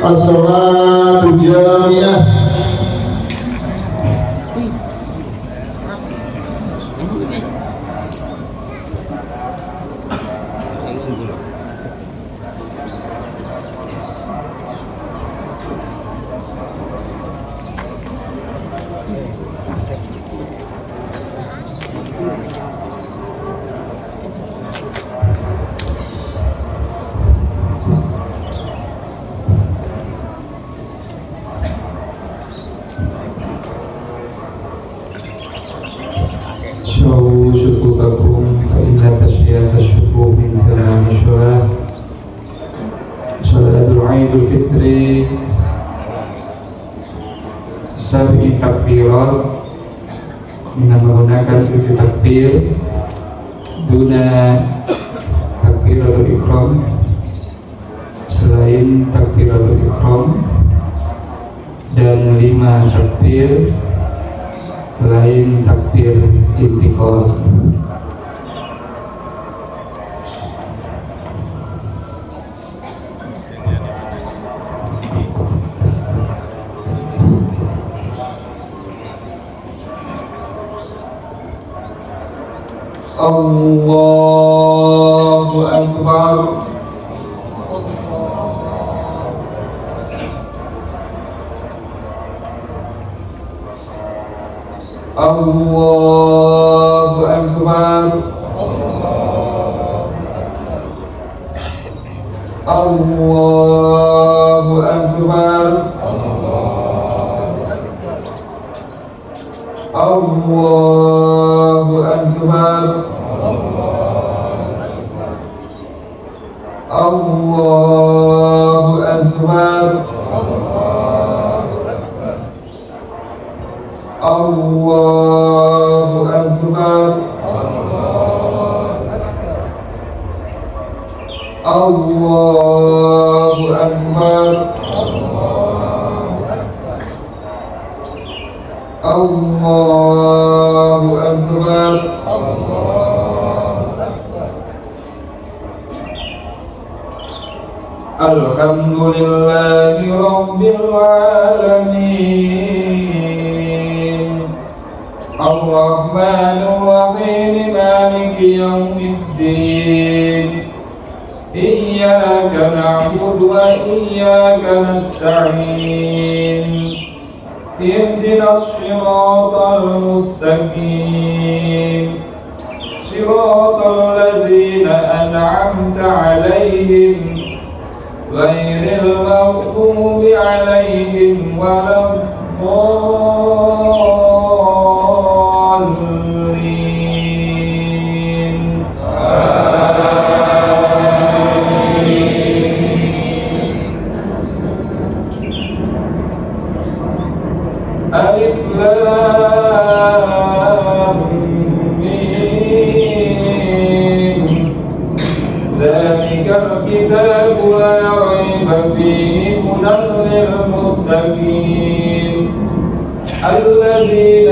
As-salatu jamiyah. شروا شفوفكم فإن تشبيه الشفوف من تمام الشرع. صلاة العيد الفطر 7 takbirat dengan menggunakan 7 takbir duna takbiratul ihram, selain takbiratul ihram, dan 5 takbir selain takbir intiqal. Allahu Akbar. Allahu Akbar. Allahu Akbar. Allahu Akbar. Allahu Akbar. Allahu Akbar. Allahu Akbar. Allahu Akbar. Alhamdulillahi Rabbil Alamin. Ar-Rahmanir Rahim, Maliki Yawmiddin. Iyyaka na'budu wa iyyaka nasta'in. Ihdinas siratal mustaqim. صراط الذين أنعمت عليهم غير المغضوب عليهم ولا الضالين. ألف لام ميم. ذلك الكتاب لا ريب فيه هدى للمتقين الذين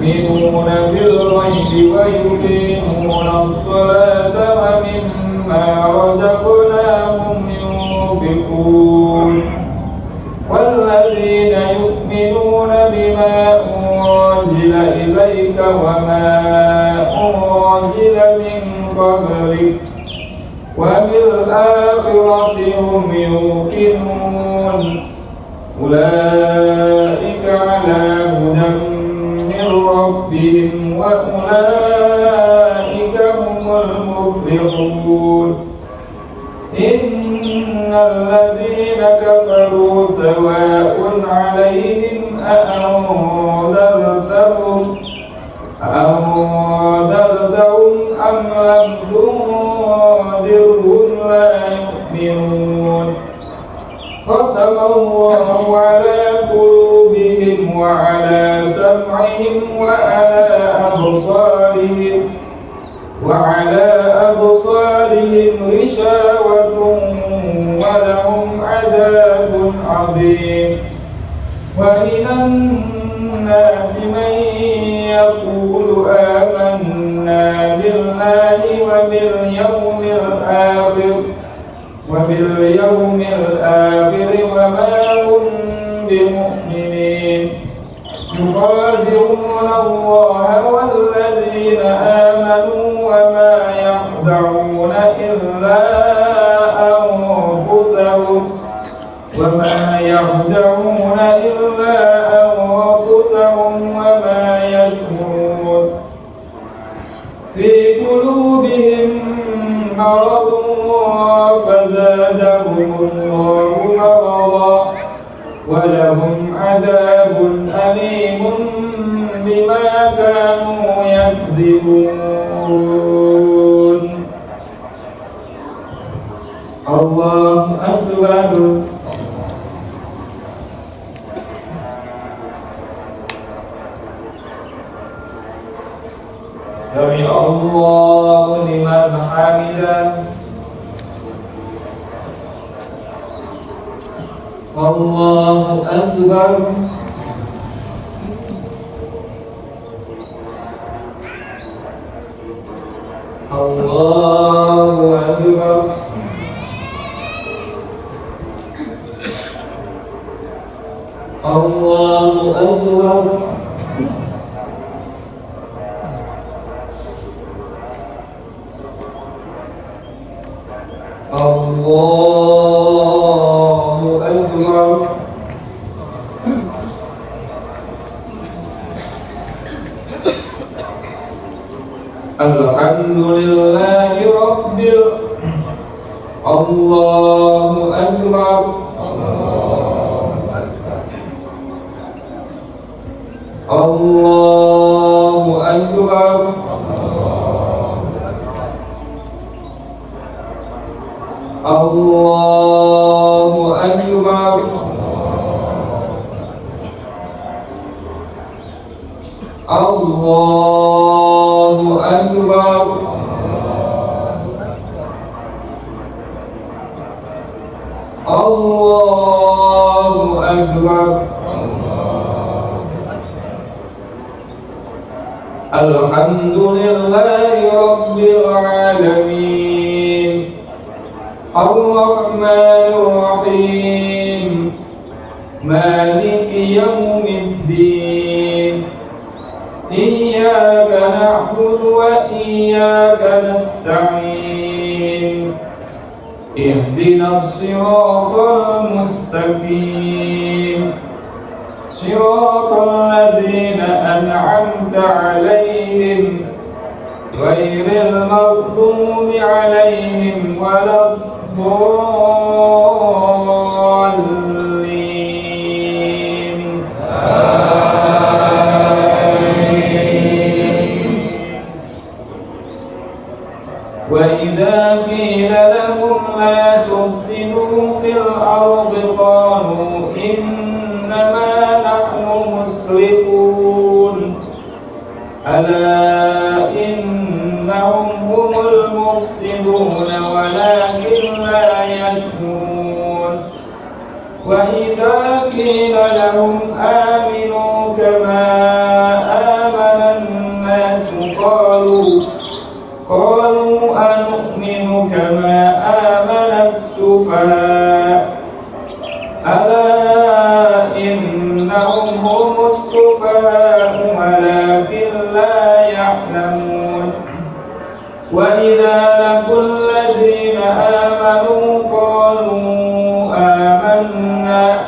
يؤمنون بالغيب ويقيمون الصلاة ومما رزقناهم ينفقون والذين يؤمنون بما أنزل إليك وما أنزل من قبلك وبالآخرة هم يوقنون أولئك على هدى من ربهم وأولئك هم المفلحون إن الذين كفروا سواء عليهم أأنذرتهم أم لم تنذرهم لا يؤمنون ختم الله على قلوبهم وعلى سمعهم وعلى أبصارهم غشاوة ولهم عذاب عظيم ومن الناس من يقول آمنا بالله وباليوم الآخر وما هم بمؤمنين يخادعون الله والذين آمنوا وما يخدعون إلا أنفسهم وما يشعرون في قلوبهم مرض فزادهم الله مرضا ولهم عذاب أليم بما كانوا يكذبون. الله أكبر. سمع الله لمن حمده. الله أكبر. الله أكبر. الله أكبر. الله أكبر. الحمد لله رب الله أكبر. الله أكبر. الله أكبر. الله أكبر. الله أكبر. الحمد لله رب العالمين الرحمن الرحيم مالك يوم الدين إياك نعبد وإياك نستعين اهدنا الصراط المستقيم صراط الذين أنعمت عليهم غير المغضوب عليهم ولا الضالين وإذا قيل لهم لا تفسدوا في الأرض قالوا إنما نحن مصلحون ألا إنهم هم المفسدون ولكن لا يشكرون وإذا قيل لهم آمنوا كما آمن الناس قالوا أنؤمن كما آمن السفهاء ألا إنهم هم السفهاء ولكن لا يعلمون وإذا لقوا الذين آمنوا قالوا آمنا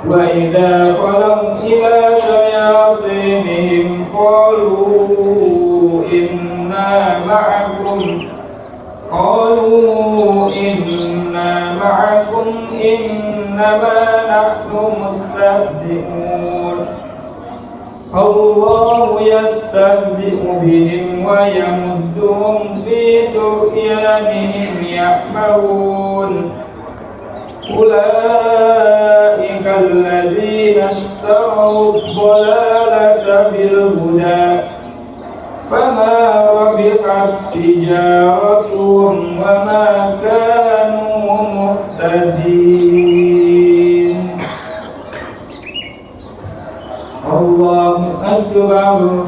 وإذا خلوا إلى شياطينهم قالوا إنا معكم إنما نحن مستهزئون الله يستهزئ بهم ويمدهم في طغيانهم يعمهون أولئك الذين اشتروا الضلالة بالهدى فما ربحت تجارتهم وما كانوا مهتدين الله أكبر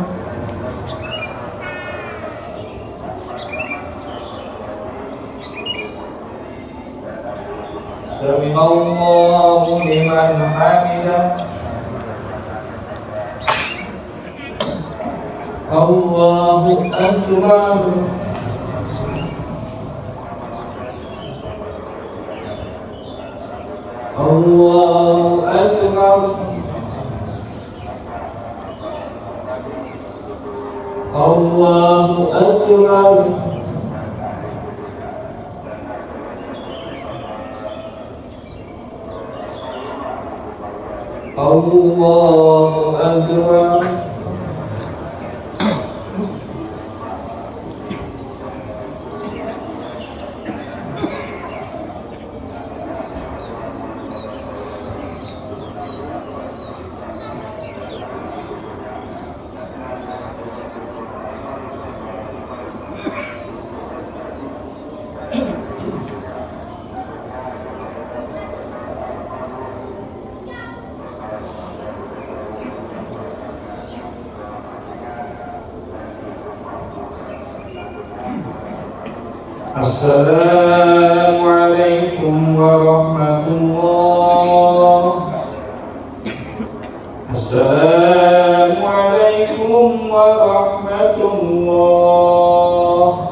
سمع الله لمن حمده الله أكبر الله أكبر الله أكبر الله أكبر السلام عليكم ورحمة الله السلام عليكم ورحمة الله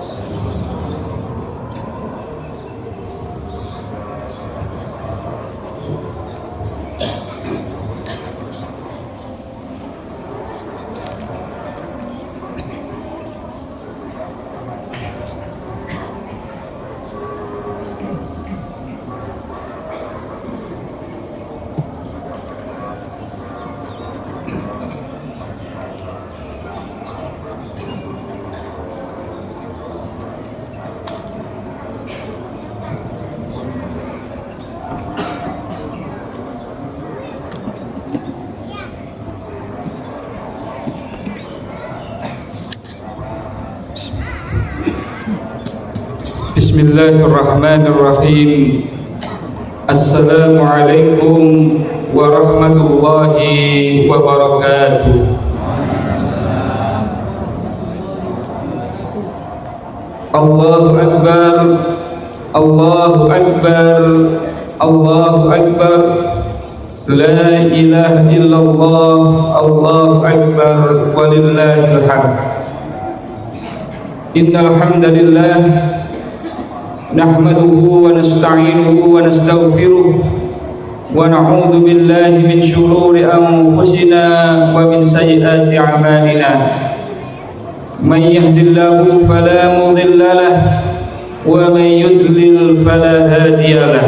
Bismillahirrahmanirrahim. Assalamualaikum warahmatullahi wabarakatuh. Allahu Akbar, Allahu Akbar, Allahu Akbar. La ilaha illallah, Allahu Akbar, walillahil hamd. Innal hamdalillah nahmaduhu wa nasta'inuhu wa nastaghfiruh wa na'udzu billahi min shururi anfusina wa min sayyiati a'malina. من يهد الله فلا مضل له ومن يضلل فلا هادي له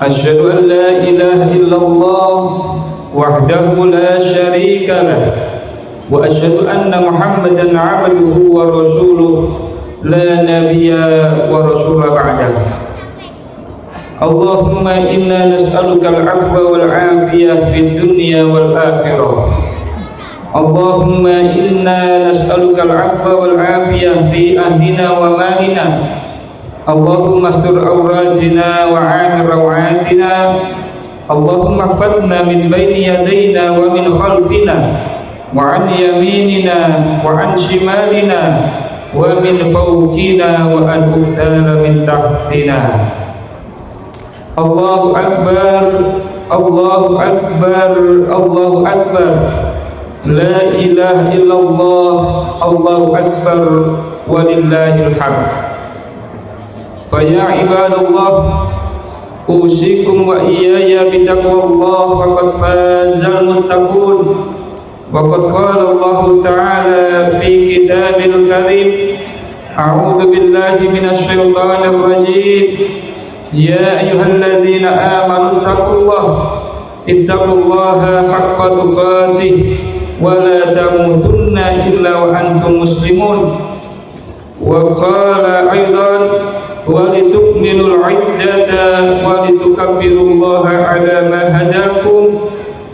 أشهد أن لا إله إلا الله وحده لا شريك له وأشهد أن محمدا عبده ورسوله لا نبي ورسول بعده اللهم إنا نسألك العفو والعافية في الدنيا والآخرة اللهم إنا نسألك العفو والعافية في أهلنا ومالنا اللهم استر عوراتنا وعامر روعاتنا اللهم احفظنا من بين يدينا ومن خلفنا وعن يميننا وعن شمالنا ومن فوقنا وأن نغتال من تحتنا الله أكبر الله أكبر الله أكبر لا إله إلا الله الله أكبر ولله الحمد فيا عباد الله أوصيكم وإياي بتقوى الله فقد فاز المتقون وقد قال الله تعالى في كتابه الكريم أعوذ بالله من الشيطان الرجيم يا أيها الذين آمنوا اتقوا الله حق تقاته ولا تموتن إلا وأنتم مسلمون وقال أيضا ولتكملوا العدة ولتكبروا الله على ما هداكم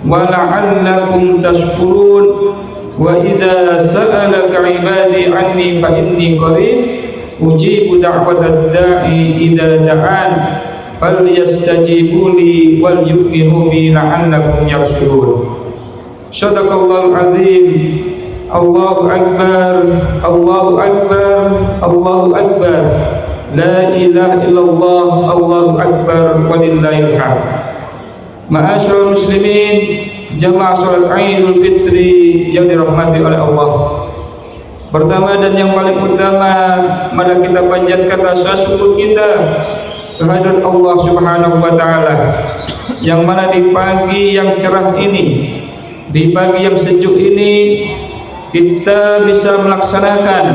ولعلكم تشكرون وإذا سألك عبادي عني فإني قريب أجيب دعوة الداعي إذا دعان فليستجيبوا لي وليؤمنوا بي لعلكم يرشدون صدق الله العظيم الله أكبر الله أكبر الله أكبر لا إله إلا الله الله أكبر ولله الحمد Ma'asyiral muslimin, jamaah salat Idul Fitri yang dirahmati oleh Allah. Pertama dan yang paling utama, mari kita panjatkan rasa syukur kita kehadirat Allah Subhanahu wa taala yang mana di pagi yang cerah ini, di pagi yang sejuk ini kita bisa melaksanakan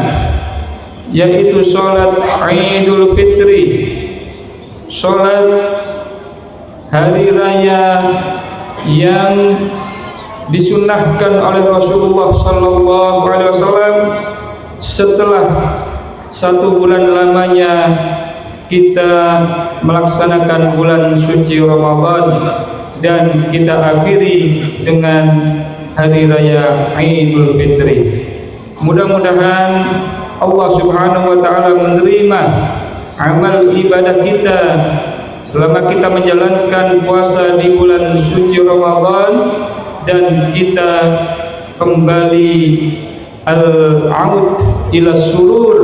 yaitu salat Idul Fitri, salat hari raya yang disunnahkan oleh Rasulullah sallallahu alaihi wasallam setelah 1 bulan lamanya kita melaksanakan bulan suci Ramadan dan kita akhiri dengan hari raya Idul Fitri. Mudah-mudahan Allah Subhanahu wa taala menerima amal ibadah kita selama kita menjalankan puasa di bulan suci Ramadan dan kita kembali al-aud ila surur,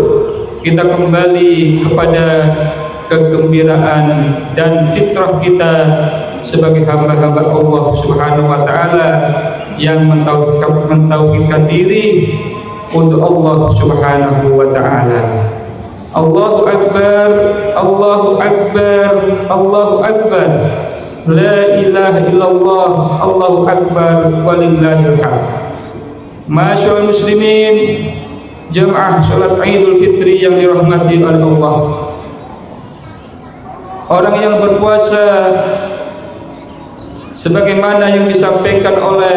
kita kembali kepada kegembiraan dan fitrah kita sebagai hamba-hamba Allah Subhanahu wa taala yang mentauhidkan diri untuk Allah Subhanahu wa taala. Allahu Akbar, Allahu Akbar, Allahu Akbar. La ilaha illallah, Allahu Akbar, walillahil hamd. Masyaallah muslimin, jamaah salat Idul Fitri yang dirahmati oleh Allah. Orang yang berpuasa sebagaimana yang disampaikan oleh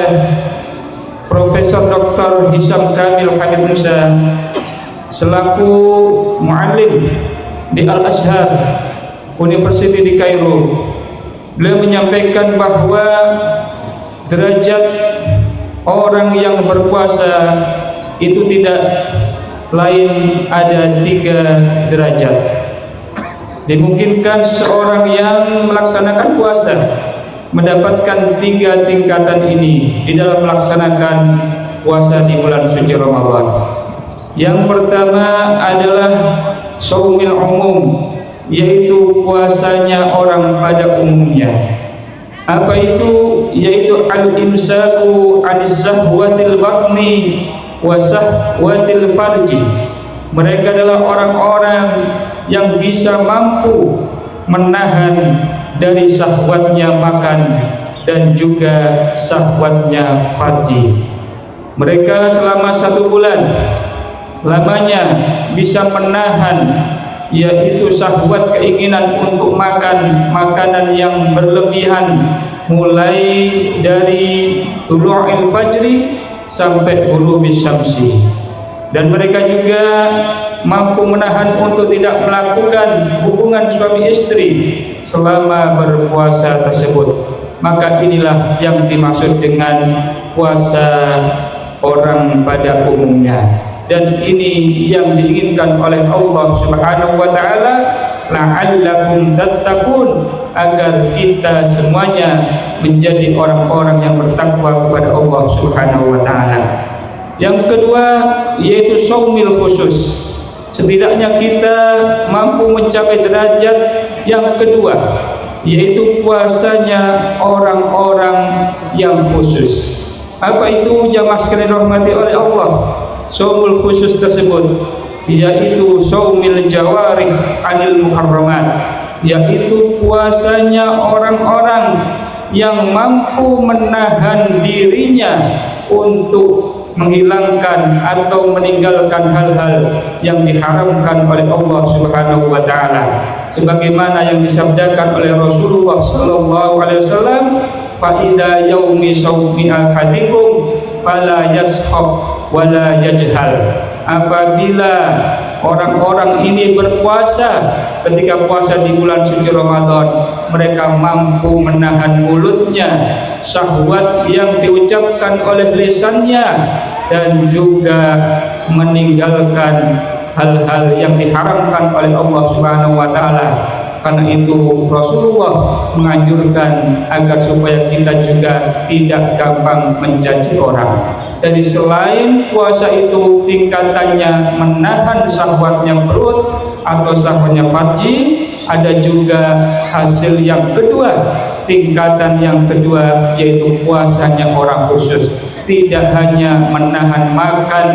Profesor Dr. Hisam Kamil Habib Musa selaku muallim di Al-Azhar University di Kairo, beliau menyampaikan bahwa derajat orang yang berpuasa itu tidak lain ada 3 derajat. Dimungkinkan seseorang yang melaksanakan puasa mendapatkan 3 tingkatan ini di dalam melaksanakan puasa di bulan suci Ramadan. Yang pertama adalah shaumil umum, yaitu puasanya orang pada umumnya. Apa itu? Yaitu al-imsaku anis sahwatil batni wa sahwatil farji. Mereka adalah orang-orang yang bisa mampu menahan dari syahwatnya makan dan juga syahwatnya farji. Mereka selama 1 bulan lamanya bisa menahan yaitu syahwat keinginan untuk makan makanan yang berlebihan mulai dari tulu'il fajri sampai ghurubis syamsi, dan mereka juga mampu menahan untuk tidak melakukan hubungan suami istri selama berpuasa tersebut. Maka inilah yang dimaksud dengan puasa orang pada umumnya, dan ini yang diinginkan oleh Allah Subhanahu wa taala, la'allakum tattaqun, agar kita semuanya menjadi orang-orang yang bertakwa kepada Allah Subhanahu wa taala. Yang kedua yaitu shaumil khusus. Setidaknya kita mampu mencapai derajat yang kedua, yaitu puasanya orang-orang yang khusus. Apa itu jamaah sekalian dirahmati oleh Allah? Shaumul khusus tersebut yaitu shaumil jawarih anil muharramat, yaitu puasanya orang-orang yang mampu menahan dirinya untuk menghilangkan atau meninggalkan hal-hal yang diharamkan oleh Allah Subhanahu wa taala, sebagaimana yang disabdakan oleh Rasulullah sallallahu alaihi wasallam, fa idza yaumi shaumi ahadikum fala yaskhab wala yajhal. Apabila orang-orang ini berpuasa, ketika puasa di bulan suci Ramadan, mereka mampu menahan mulutnya, syahwat yang diucapkan oleh lisannya, dan juga meninggalkan hal-hal yang diharamkan oleh Allah Subhanahu wa taala. Karena itu Rasulullah menganjurkan agar supaya kita juga tidak gampang mencaci orang. Jadi selain puasa itu tingkatannya menahan syahwatnya perut atau syahwatnya farji, ada juga hasil yang kedua, tingkatan yang kedua, yaitu puasanya orang khusus. Tidak hanya menahan makan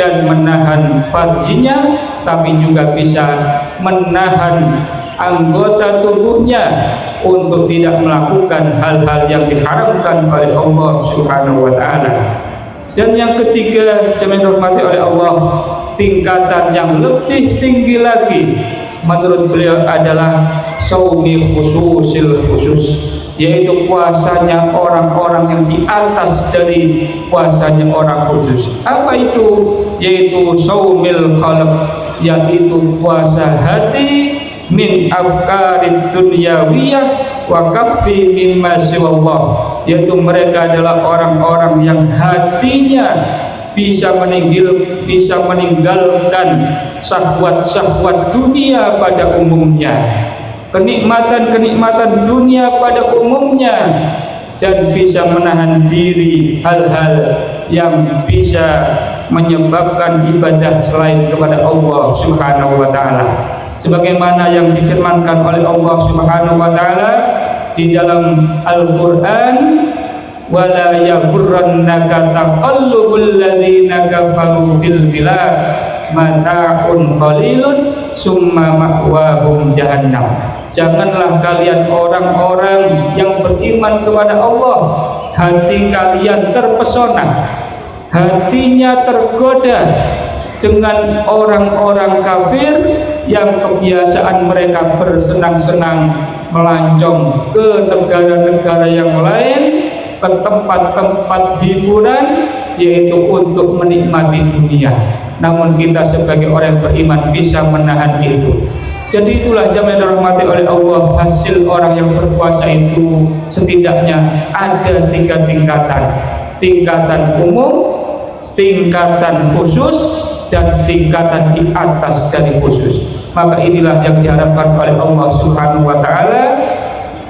dan menahan farjinya, tapi juga bisa menahan anggota tubuhnya untuk tidak melakukan hal-hal yang diharamkan oleh Allah Subhanahu wa taala. Dan yang ketiga, jemaah dirahmati oleh Allah, tingkatan yang lebih tinggi lagi menurut beliau adalah shaumi khususil khusus, yaitu puasanya orang-orang yang di atas dari puasanya orang khusus. Apa itu? Yaitu shaumil qalb, yaitu puasa hati min afkarid dunyawiyah wa kaffi mimma siwallah, yaitu mereka adalah orang-orang yang hatinya bisa meninggalkan syahwat-syahwat dunia pada umumnya, kenikmatan-kenikmatan dunia pada umumnya, dan bisa menahan diri hal-hal yang bisa menyebabkan ibadah selain kepada Allah Subhanahu wa taala, sebagaimana yang difirmankan oleh Allah Subhanahu wa taala di dalam Al-Qur'an, wala yaghurrannaka taqallubul ladzina kafaru fil bilad mata'un qalilun summa ma'wahum jahannam. Janganlah kalian orang-orang yang beriman kepada Allah, hati kalian terpesona, hatinya tergoda dengan orang-orang kafir yang kebiasaan mereka bersenang-senang melancong ke negara-negara yang lain, ke tempat-tempat hiburan, yaitu untuk menikmati dunia. Namun kita sebagai orang yang beriman bisa menahan itu. Jadi itulah jemaah dirahmati oleh Allah, hasil orang yang berpuasa itu setidaknya ada 3 tingkatan: tingkatan umum, tingkatan khusus, dan tingkatan di atas dari khusus. Maka inilah yang diharapkan oleh Allah Subhanahu wa taala,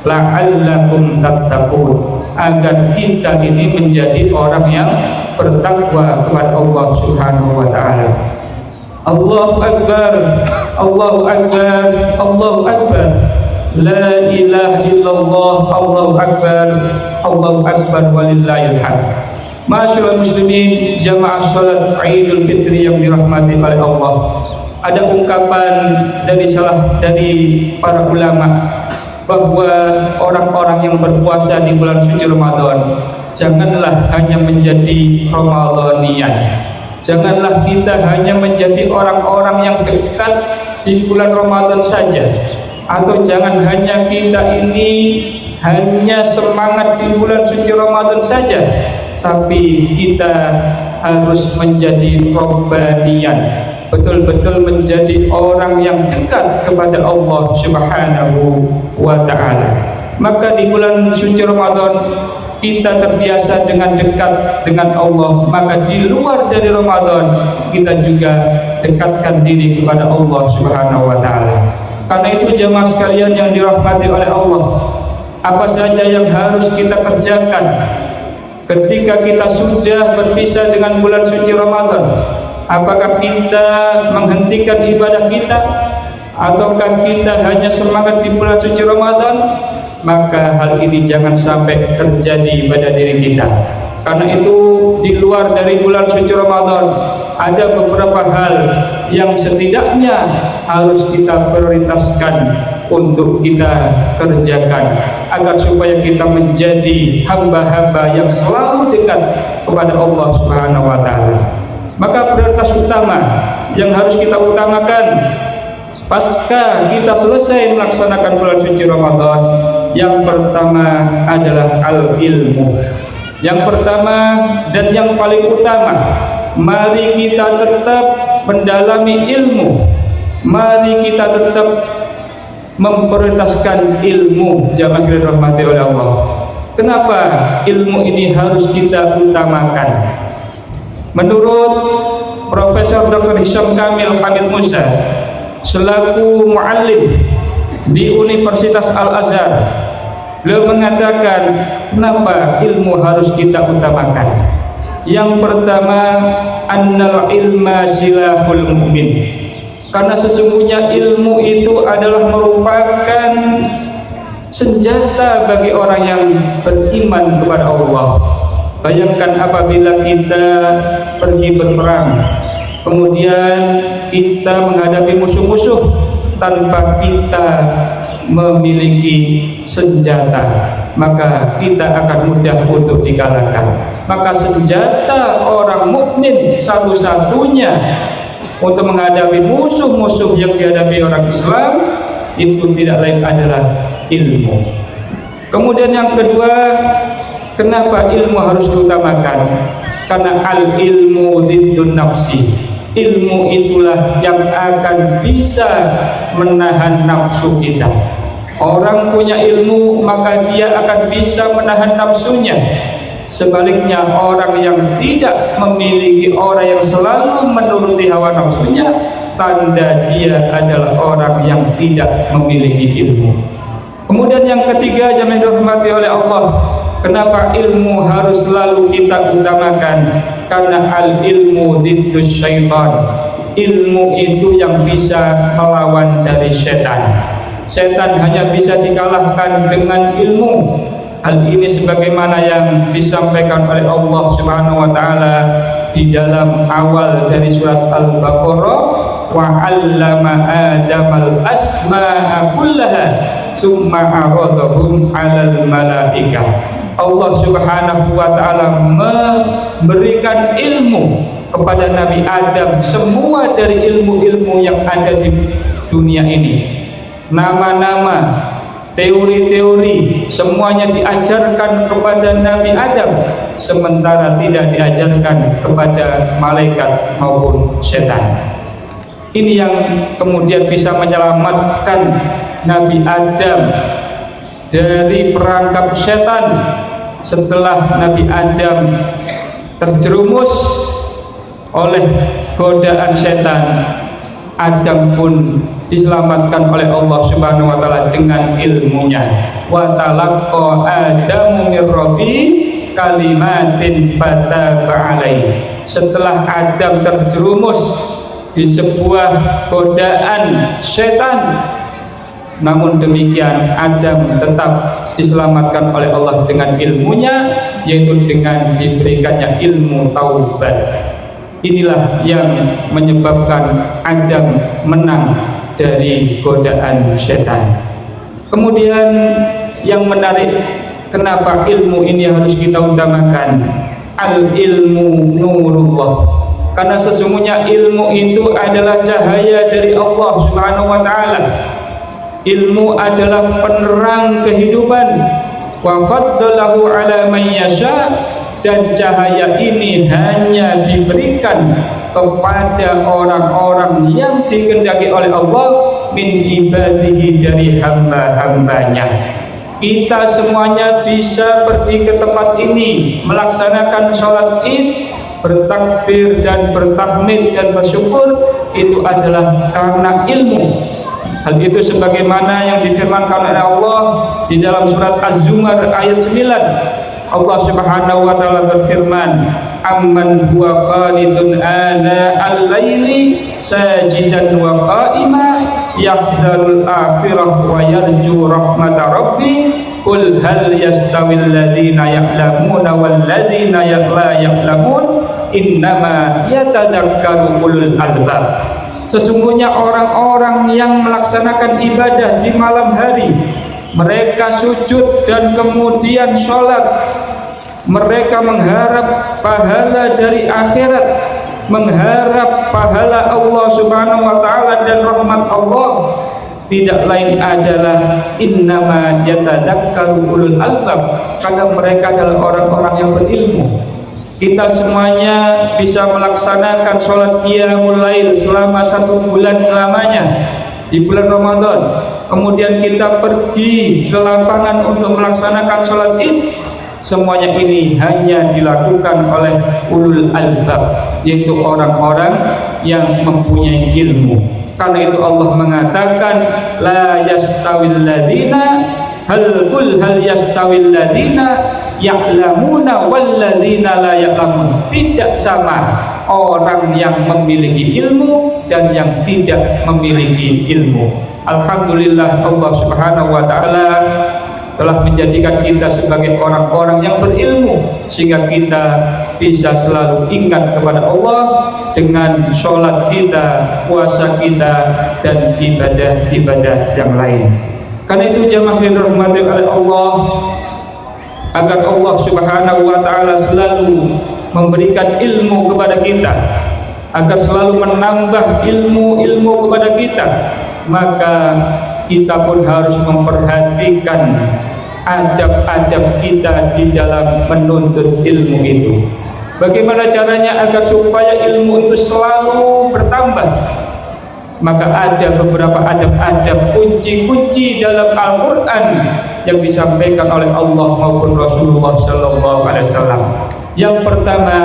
la'allakum tattaqun, agar kita ini menjadi orang yang bertakwa kepada Allah Subhanahu wa taala. Allahu akbar, Allahu akbar, Allahu akbar. La ilaha illallah, Allahu akbar, Allahu akbar, walillahil hamd. Masyaallah muslimin, jamaah salat Idul Fitri yang dirahmati oleh Allah. Ada ungkapan dari para ulama bahwa orang-orang yang berpuasa di bulan suci Ramadan janganlah hanya menjadi Ramadhanian, Janganlah kita hanya menjadi orang-orang yang dekat di bulan Ramadan saja, atau jangan hanya kita ini hanya semangat di bulan suci Ramadan saja, tapi kita harus menjadi robbaniyan, betul-betul menjadi orang yang dekat kepada Allah Subhanahu wa ta'ala. Maka di bulan suci Ramadan kita terbiasa dengan dekat dengan Allah, maka di luar dari Ramadan kita juga dekatkan diri kepada Allah Subhanahu wa ta'ala. Karena itu jemaah sekalian yang dirahmati oleh Allah, apa saja yang harus kita kerjakan ketika kita sudah berpisah dengan bulan suci Ramadan? Apakah kita menghentikan ibadah kita, ataukah kita hanya semangat di bulan suci Ramadan? Maka hal ini jangan sampai terjadi pada diri kita. Karena itu di luar dari bulan suci Ramadan ada beberapa hal yang setidaknya harus kita prioritaskan untuk kita kerjakan, agar supaya kita menjadi hamba-hamba yang selalu dekat kepada Allah Subhanahu wa ta'ala. Maka prioritas utama yang harus kita utamakan pasca kita selesai melaksanakan bulan suci Ramadan, yang pertama adalah al-ilmu. Yang pertama dan yang paling utama, mari kita tetap mendalami ilmu. Mari kita tetap memprioritaskan ilmu, jamaah sekalian dirahmati oleh Allah. Kenapa ilmu ini harus kita utamakan? Menurut Profesor Dr. Hisham Kamil Hamid Musa selaku muallim di Universitas Al-Azhar, beliau mengatakan kenapa ilmu harus kita utamakan. Yang pertama, annal ilma silahul mu'min, karena sesungguhnya ilmu itu adalah merupakan senjata bagi orang yang beriman kepada Allah. Bayangkan apabila kita pergi berperang, kemudian kita menghadapi musuh-musuh tanpa kita memiliki senjata, maka kita akan mudah untuk dikalahkan. Maka senjata orang mukmin satu-satunya untuk menghadapi musuh-musuh yang dihadapi orang Islam itu tidak lain adalah ilmu. Kemudian yang kedua, kenapa ilmu harus diutamakan? Karena al-ilmu diddun nafsi. Ilmu itulah yang akan bisa menahan nafsu kita. Orang punya ilmu maka dia akan bisa menahan nafsunya. Sebaliknya orang yang tidak memiliki, orang yang selalu menuruti hawa nafsunya, tanda dia adalah orang yang tidak memiliki ilmu. Kemudian yang ketiga, jemaah dirahmati oleh Allah, kenapa ilmu harus selalu kita utamakan? Karena al-ilmu diddus syaitan. Ilmu itu yang bisa melawan dari setan. Setan hanya bisa dikalahkan dengan ilmu. Hal ini sebagaimana yang disampaikan oleh Allah Subhanahu wa taala di dalam awal dari surat Al-Baqarah, wa 'allama Adamal asma'a kullaha summa 'aradahum 'alal malaikah. Allah Subhanahu wa taala memberikan ilmu kepada Nabi Adam semua dari ilmu-ilmu yang ada di dunia ini. Nama-nama, teori-teori semuanya diajarkan kepada Nabi Adam, sementara tidak diajarkan kepada malaikat maupun setan. Ini yang kemudian bisa menyelamatkan Nabi Adam dari perangkap setan. Setelah Nabi Adam terjerumus oleh godaan setan, Adam pun diselamatkan oleh Allah Subhanahu wa taala dengan ilmunya. Wa talaqqa Adamu mir rabbi kalimatin fataba alaihi. Setelah Adam terjerumus di sebuah godaan setan, namun demikian Adam tetap diselamatkan oleh Allah dengan ilmunya, yaitu dengan diberikannya ilmu taubat. Inilah yang menyebabkan Adam menang dari godaan setan. Kemudian yang menarik, kenapa ilmu ini harus kita utamakan? Al ilmu nurullah. karena sesungguhnya ilmu itu adalah cahaya dari Allah Subhanahu wa taala. Ilmu adalah penerang kehidupan. Wa faddalahu ala man yasha, dan cahaya ini hanya diberikan kepada orang-orang yang dikehendaki oleh Allah min ibadihi, dari hamba-hambanya. Kita semuanya bisa pergi ke tempat ini melaksanakan sholat id, bertakbir dan bertahmid dan bersyukur, itu adalah karena ilmu. Hal itu sebagaimana yang difirmankan oleh Allah di dalam surat Az-Zumar ayat 9. Allah Subhanahu wa taala berfirman, amman huwa qanitun ana al-laili sajidan wa qa'ima yahdharul akhirah wa yarju rahmata rabbi qul hal yastawil ladzina ya'lamuna wal ladzina la ya'lamun innama yatadzakkaru ulul albab. Sesungguhnya orang-orang yang melaksanakan ibadah di malam hari, mereka sujud dan kemudian sholat, mereka mengharap pahala dari akhirat, mengharap pahala Allah Subhanahu wa taala dan rahmat Allah, tidak lain adalah innama yatadzakkaru ulul albab, karena mereka adalah orang-orang yang berilmu. Kita semuanya bisa melaksanakan sholat qiyamul lail selama 1 bulan lamanya di bulan Ramadan. Kemudian kita pergi ke lapangan untuk melaksanakan sholat id. Semuanya ini hanya dilakukan oleh ulul albab, yaitu orang-orang yang mempunyai ilmu. Karena itu Allah mengatakan la yastawil ladina hal yastawil ladina ya'lamuna wal ladina la ya'lamun. Tidak sama orang yang memiliki ilmu dan yang tidak memiliki ilmu. Alhamdulillah, Allah Subhanahu wa taala telah menjadikan kita sebagai orang-orang yang berilmu, sehingga kita bisa selalu ingat kepada Allah dengan sholat kita, puasa kita, dan ibadah-ibadah yang lain. Karena itu jamaah yang dirahmati oleh Allah, agar Allah Subhanahu wa taala selalu memberikan ilmu kepada kita, agar selalu menambah ilmu-ilmu kepada kita, maka kita pun harus memperhatikan adab-adab kita di dalam menuntut ilmu itu. Bagaimana caranya agar supaya ilmu itu selalu bertambah? Maka ada beberapa adab-adab, kunci-kunci dalam Al-Quran yang disampaikan oleh Allah maupun Rasulullah Sallallahu Alaihi Wasallam. Yang pertama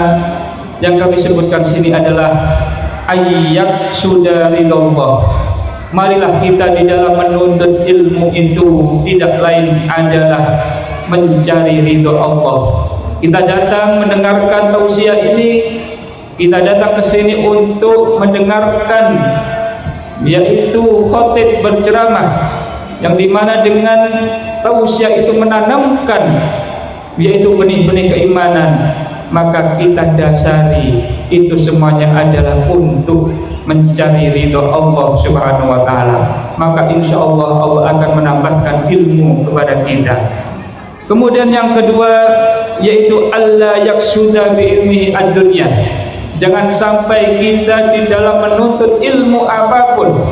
yang kami sebutkan sini adalah ayyak sudarillah. Marilah kita di dalam menuntut ilmu itu tidak lain adalah mencari ridho Allah. Kita datang mendengarkan tausiah ini, kita datang ke sini untuk mendengarkan, yaitu khatib berceramah, yang dimana dengan tausiah itu menanamkan yaitu benih-benih keimanan. Maka kita dasari itu semuanya adalah untuk mencari ridho Allah Subhanahu wa taala. Maka insya Allah Allah akan menambahkan ilmu kepada kita. Kemudian yang kedua yaitu alla yaksuda bi ilmi ad-dunya. Jangan sampai kita di dalam menuntut ilmu apapun,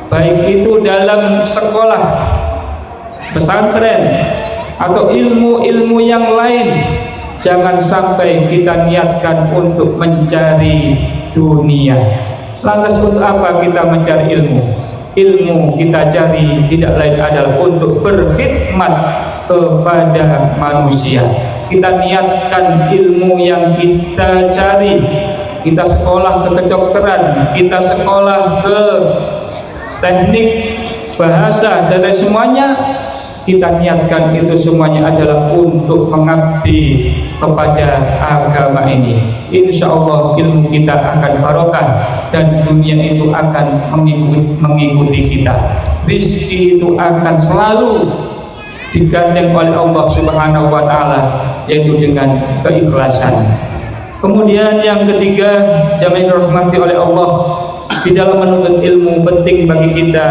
baik itu dalam sekolah, pesantren, atau ilmu-ilmu yang lain, jangan sampai kita niatkan untuk mencari dunia. Lantas untuk apa kita mencari ilmu? Ilmu kita cari tidak lain adalah untuk berkhidmat kepada manusia. Kita niatkan ilmu yang kita cari, kita sekolah ke kedokteran, kita sekolah ke teknik bahasa dan lain semuanya, kita niatkan itu semuanya adalah untuk mengabdi kepada agama ini. Insya Allah ilmu kita akan barokah dan dunia itu akan mengikuti kita. Rizki itu akan selalu digandeng oleh Allah Subhanahu wa taala, yaitu dengan keikhlasan. Kemudian yang ketiga, jamaah yang dirahmati oleh Allah, di dalam menuntut ilmu penting bagi kita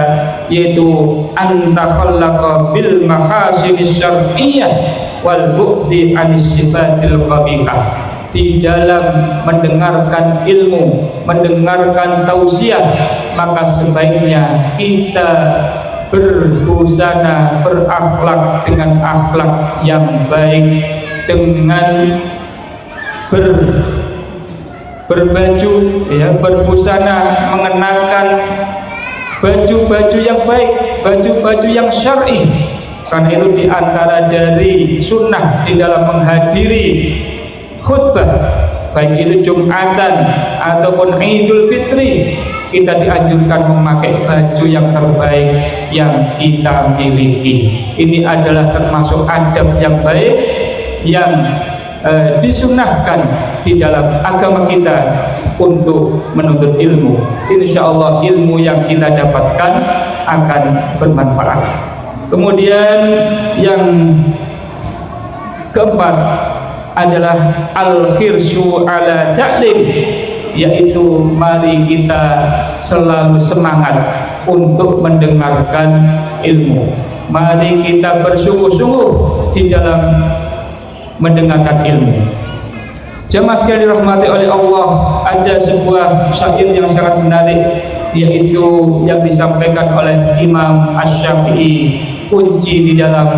yaitu antakhallaqa bil mahasinis syar'iyyah wal bu'di anis sifatil qabihah. di dalam mendengarkan ilmu, mendengarkan tausiah, maka sebaiknya kita berbusana, berakhlak dengan akhlak yang baik, dengan berbaju, ya, berbusana, mengenakan baju-baju yang baik, baju-baju yang syar'i. Karena itu diantara dari sunnah di dalam menghadiri khutbah, baik itu Jumatan ataupun Idul Fitri, kita dianjurkan memakai baju yang terbaik yang kita miliki. Ini adalah termasuk adab yang baik yang disunnahkan di dalam agama kita untuk menuntut ilmu. Insya Allah ilmu yang kita dapatkan akan bermanfaat. Kemudian yang keempat adalah al-khirsyu ala ta'lim, yaitu mari kita selalu semangat untuk mendengarkan ilmu. Mari kita bersungguh-sungguh di dalam mendengarkan ilmu. Jemaah sekalian dirahmati oleh Allah, ada sebuah syair yang sangat menarik, yaitu yang disampaikan oleh Imam Asy-Syafi'i, kunci di dalam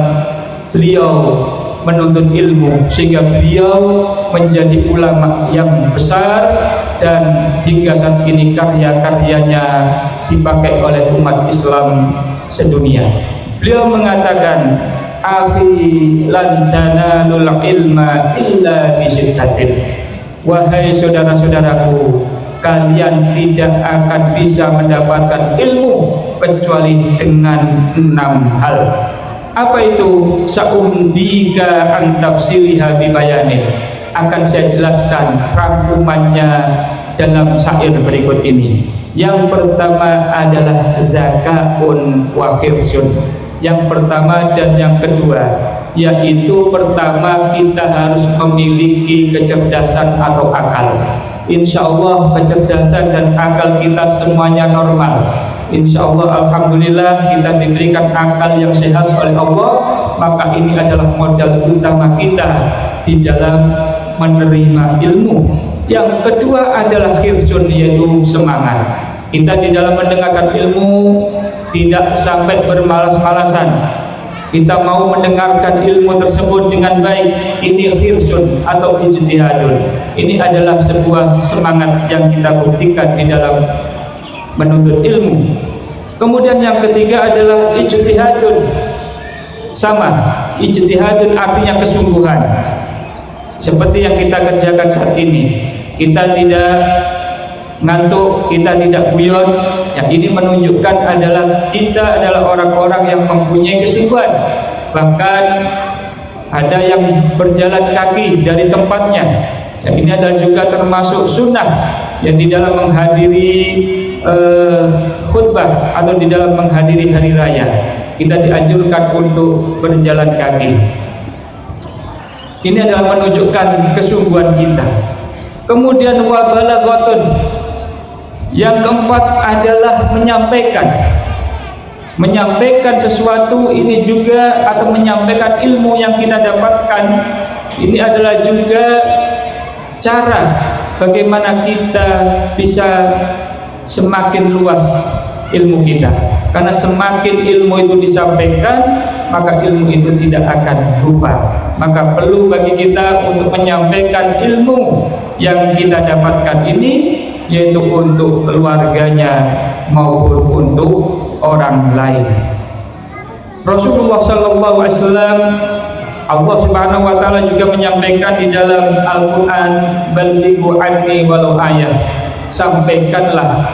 beliau menuntut ilmu sehingga beliau menjadi ulama yang besar dan hingga saat ini karya-karyanya dipakai oleh umat Islam sedunia. Beliau mengatakan, akhi lan tanalul ilma illa bisittatin, wahai saudara-saudaraku, kalian tidak akan bisa mendapatkan ilmu kecuali dengan 6 hal. Apa itu? Sa'undika an tafsiriha bibayanin, akan saya jelaskan rangkumannya dalam syair berikut ini. Yang pertama adalah zaka'un wa khirsun. Yang pertama dan yang kedua, yaitu pertama kita harus memiliki kecerdasan atau akal. Insya Allah kecerdasan dan akal kita semuanya normal. Insya Allah alhamdulillah kita diberikan akal yang sehat oleh Allah, maka ini adalah modal utama kita di dalam menerima ilmu. Yang kedua adalah khirsun, yaitu semangat. Kita di dalam mendengarkan ilmu tidak sampai bermalas-malasan. Kita mau mendengarkan ilmu tersebut dengan baik. Ini khirsun atau ijtihadun. Ini adalah sebuah semangat yang kita buktikan di dalam menuntut ilmu. Kemudian yang ketiga adalah ijtihadun. Sama, ijtihadun artinya kesungguhan. Seperti yang kita kerjakan saat ini. Kita tidak ngantuk, kita tidak guyon. Yang ini menunjukkan adalah kita adalah orang-orang yang mempunyai kesungguhan. Bahkan ada yang berjalan kaki dari tempatnya. Dan ini adalah juga termasuk sunnah yang di dalam menghadiri khutbah atau di dalam menghadiri hari raya. Kita dianjurkan untuk berjalan kaki. Ini adalah menunjukkan kesungguhan kita. Kemudian wabalaghatun. Yang keempat adalah menyampaikan sesuatu. Ini juga atau menyampaikan ilmu yang kita dapatkan. Ini adalah juga cara bagaimana kita bisa semakin luas ilmu kita. Karena semakin ilmu itu disampaikan, maka ilmu itu tidak akan lupa. Maka perlu bagi kita untuk menyampaikan ilmu yang kita dapatkan ini, yaitu untuk keluarganya maupun untuk orang lain. Rasulullah SAW, Allah Subhanahu wa taala juga menyampaikan di dalam Al-Qur'an, balighu anni walau ayah, sampaikanlah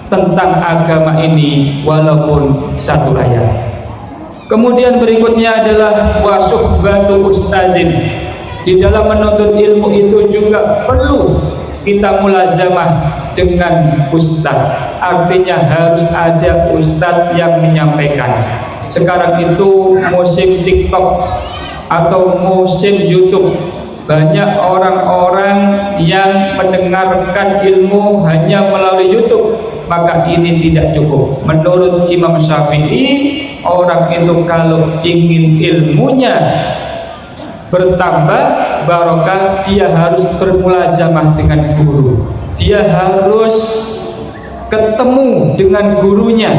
tentang agama ini walaupun satu ayat. Kemudian berikutnya adalah wasuhbatu ustadzin. Di dalam menuntut ilmu itu juga perlu kita mulazamah dengan ustadz. Artinya harus ada ustadz yang menyampaikan. Sekarang itu musim TikTok atau musim YouTube, banyak orang-orang yang mendengarkan ilmu hanya melalui YouTube. Maka ini tidak cukup. Menurut Imam Syafi'i, orang itu kalau ingin ilmunya bertambah barokah, dia harus bermulazamah dengan guru. Dia harus ketemu dengan gurunya.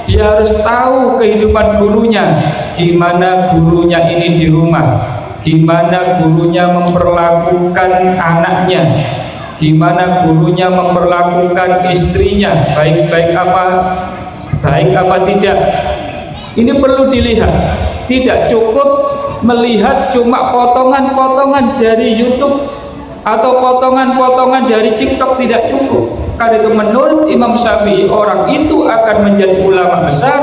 Dia harus tahu kehidupan gurunya, gimana gurunya ini di rumah, gimana gurunya memperlakukan anaknya, gimana gurunya memperlakukan istrinya, baik apa tidak. Ini perlu dilihat. Tidak cukup melihat cuma potongan-potongan dari YouTube atau potongan-potongan dari TikTok, tidak cukup. Karena itu menurut Imam Syafi'i, orang itu akan menjadi ulama besar,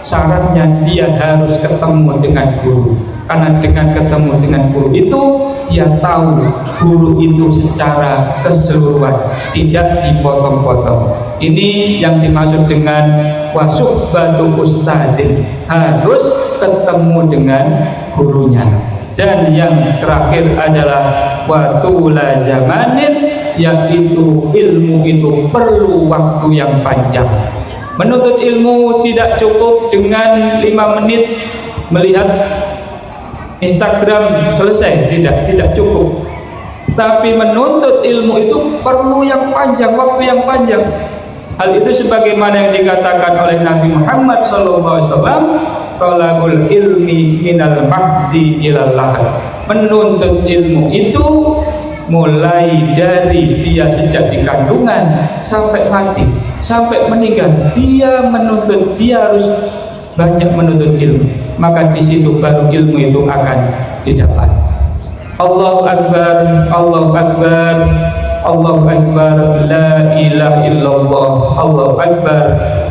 syaratnya dia harus ketemu dengan guru. Karena dengan ketemu dengan guru itu, dia tahu guru itu secara keseluruhan, tidak dipotong-potong. Ini yang dimaksud dengan wasuhbatu ustadzin, harus ketemu dengan gurunya. Dan yang terakhir adalah watula zamanin, yaitu ilmu itu perlu waktu yang panjang. Menuntut ilmu tidak cukup dengan 5 menit melihat Instagram selesai, tidak cukup. Tapi menuntut ilmu itu perlu yang panjang, waktu yang panjang. Hal itu sebagaimana yang dikatakan oleh Nabi Muhammad SAW, talabul ilmi minal mahdi ilal lahad. Menuntut ilmu itu mulai dari dia sejak di kandungan sampai mati, sampai meninggal, dia harus banyak menuntut ilmu. Maka di situ baru ilmu itu akan didapat. Allahu Akbar, Allahu Akbar, Allahu Akbar, la ilaha illallah, Allahu Akbar,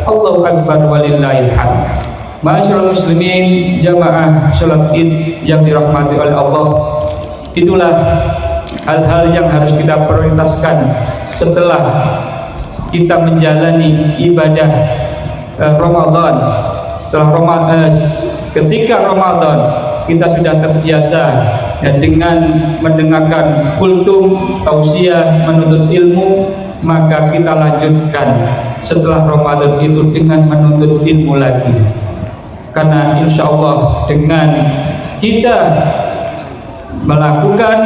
Allahu Akbar, walillahil hamd. Ma'asyiral muslimin, jamaah salat Id yang dirahmati oleh Allah, itulah hal-hal yang harus kita prioritaskan setelah kita menjalani ibadah Ramadan. Ketika Ramadan kita sudah terbiasa dengan mendengarkan kultum, tausiah, menuntut ilmu, maka kita lanjutkan setelah Ramadan itu dengan menuntut ilmu lagi. Karena insya Allah dengan kita melakukan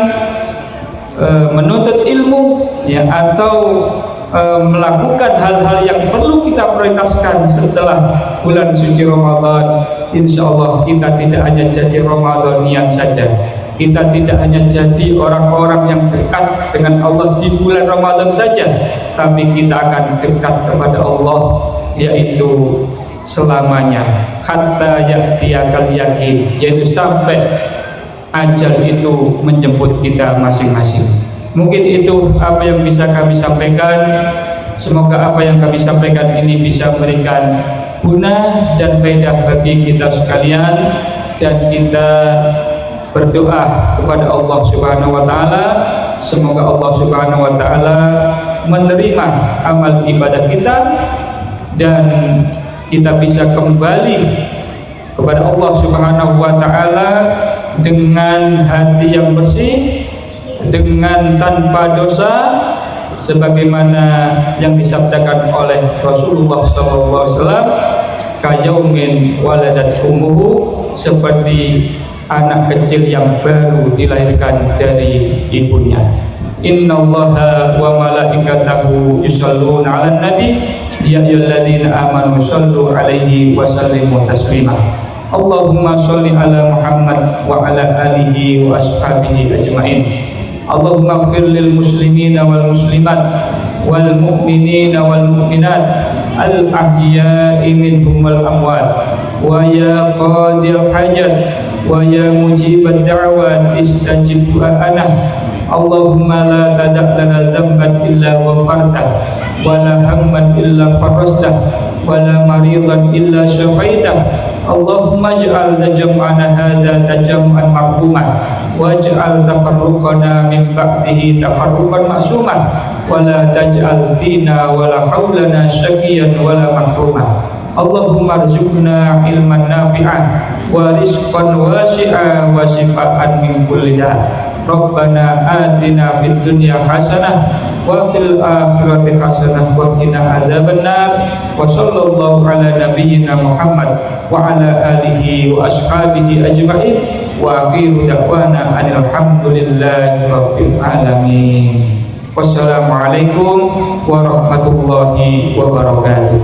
menuntut ilmu ya, atau melakukan hal-hal yang perlu kita prioritaskan setelah bulan suci Ramadan, insya Allah kita tidak hanya jadi Ramadhanian saja, kita tidak hanya jadi orang-orang yang dekat dengan Allah di bulan Ramadan saja, tapi kita akan dekat kepada Allah yaitu selamanya, hatta ya'tiyakal yakin, yaitu sampai ajal itu menjemput kita masing-masing. Mungkin itu apa yang bisa kami sampaikan. Semoga apa yang kami sampaikan ini bisa memberikan guna dan faedah bagi kita sekalian, dan kita berdoa kepada Allah Subhanahu wa taala, semoga Allah Subhanahu wa taala menerima amal ibadah kita dan kita bisa kembali kepada Allah Subhanahu wa taala dengan hati yang bersih, dengan tanpa dosa, sebagaimana yang disabdakan oleh Rasulullah SAW, kayaumin waladat ummuhu, seperti anak kecil yang baru dilahirkan dari ibunya. Innallaha wa malaikatahu yusholluna 'alan nabi ya ayyuhalladzina amanu shollu 'alaihi wa sallimu taslima. Allahumma sholli ala Muhammad wa ala alihi wa ashabihi ajmain. Allahumma ighfir lil muslimina wal muslimat wal mu'minina wal mu'minat al ahya'i minhum wal amwat, wa ya qadil hajat wa ya mujibat da'wat istajib du'ana. Allahumma la tada' lana dhanban illa ghafartah, wa la hamman illa farastah, wa la maridan illa syafaitah. Allahumma ij'al jam'ana hadha jam'an marhuman, waj'al tafarruqana min ba'dihi tafarruqan ma'suman, wa la taj'al fina wa la hawlana syaqiyan wa la mahruman. Allahumma arzuqna ilman nafi'an wa rizqan wasi'a wa shifaan min kulli da'. Rabbana atina fid dunya hasanah wa fil akhirati hasanah wa qina adzabannar. Wa sallallahu ala nabiyyina Muhammad wa ala alihi wa ashabihi ajma'in. wa akhiru da'wana alhamdulillahi rabbil alamin. Wassalamualaikum warahmatullahi wabarakatuh.